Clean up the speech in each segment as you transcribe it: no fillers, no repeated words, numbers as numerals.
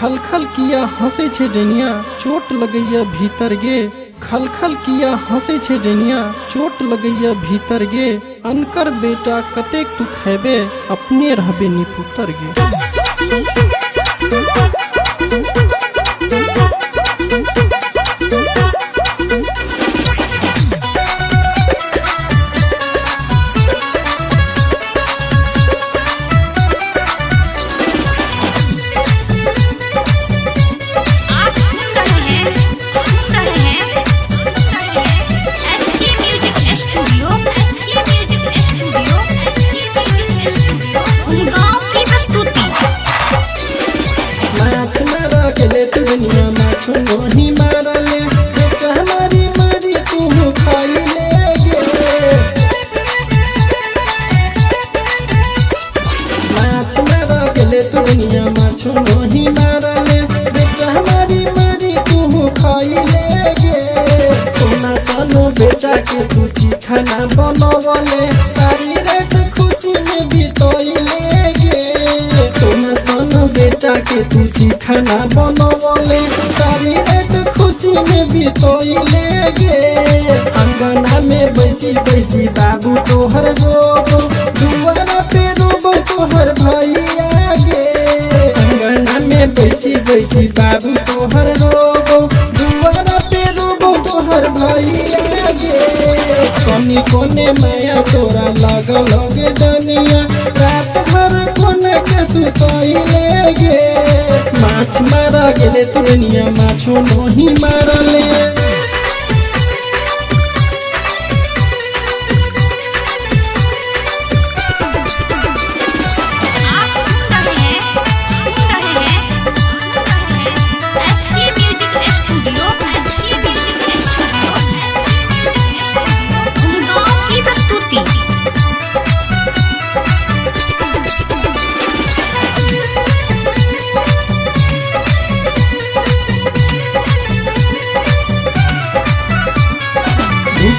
खल खल किया हंसे छे डेनिया चोट लगैया भीतर गे। खल खल किया हंसे छे डेनिया चोट लगैया भीतर गे। अनकर बेटा कतेक तू खेबे अपने रहबे निपुतर गे। दुनिया माछो नहीं मारले बेटा हमारी मारी तू खाई ले गे। माछ मारा गेले तू दुनिया माछो नहीं मारले बेटा हमारी मारी तू खाई ले गे। सोना सानो बेटा के तू खाना बनवले सारी रात खुशी में बितैले गे। सोना सानो बेटा के तू खाना बनवले सारी रात खुशी में बितैले गे। अंगना में बैसी बैसी बाबू तोहर रोबो दुआरा पे रोबो तोहर भैया गे। अंगना में बैसी बैसी बाबू तोहर रोबो दुआरा पे रोबो तोहर भैया गे। कनी कोने माया तोरा लगल गे डनिया रात भर कोने के सुतैले गे। माछ मारा गेले दुनिया माछो नहीं मारले।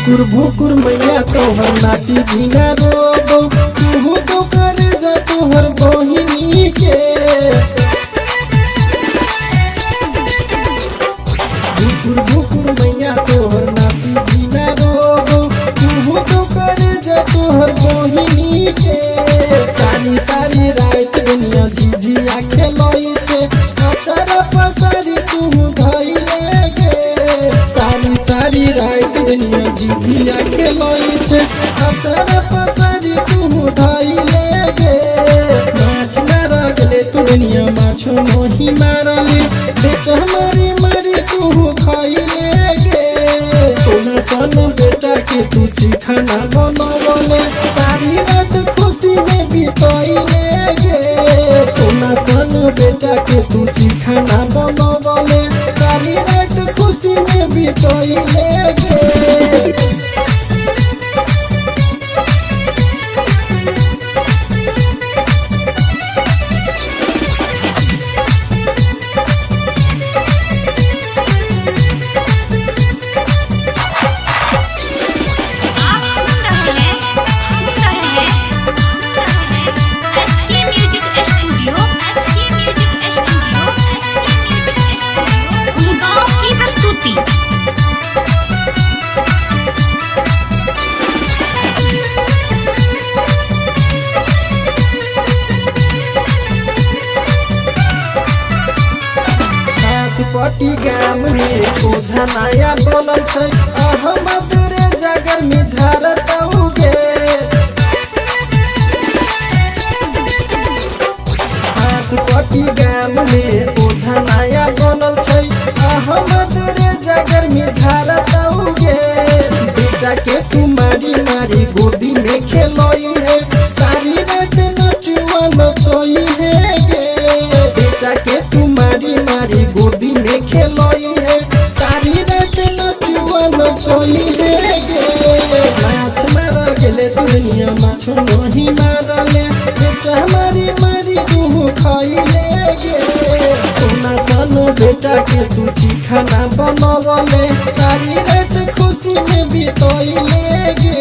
भुकुर भुकुर मैया तोहर नाटी बिना रोबो तू तो कर जा तोहर बहिनी के। भुकुर भुकुर मैया तोहर नाटी बिना रोबो तू तो कर जा तोहर बहिनी के। सारी सारी रात दुनिया झिझिया खेलई छे अचारा पसारी तू धइले गे। सारी सारी रात दुनिया झिझिया खेलई छे अचारा पसारी तू धइले गे। माछ मारा गेले तू दुनिया माछो नहीं मारले बेटा हमारी मारी तू खाइले गे। सोना सानो बेटा के तू खाना बनवले सारी रात खुशी में बितैले गे। सोना सानो बेटा के तू खाना बनवले सारी रात खुशी में बितैले गे। पटी गाम में ओझा नया बनल छै अहमद रे जगर में झारतौ गे। पटी गाम में ओझा नया बनल छै अहमद रे जगर में झारतौ गे। बेटा के तू मारी मारी गोदी में खेलई है सारी रात नचुआ नचई है गे। बेटा के तू मारी मारी गोदी में खेलई है सारी रात नचुआ नचई है गे। माछ मारा गेले दुनिया माछो नहीं मारले बेटा हमारी मारी तू खाइले गे। सोना सानो बेटा के तू खाना बनवले सारी रात खुशी में बितैले गे।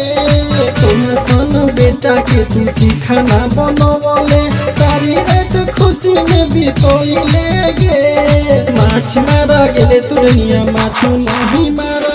सोना सानो बेटा के तू खाना बनवले सारी रात खुशी में जीतोइले गे माछ मारा गेले तुरनिया माछो नहीं मारा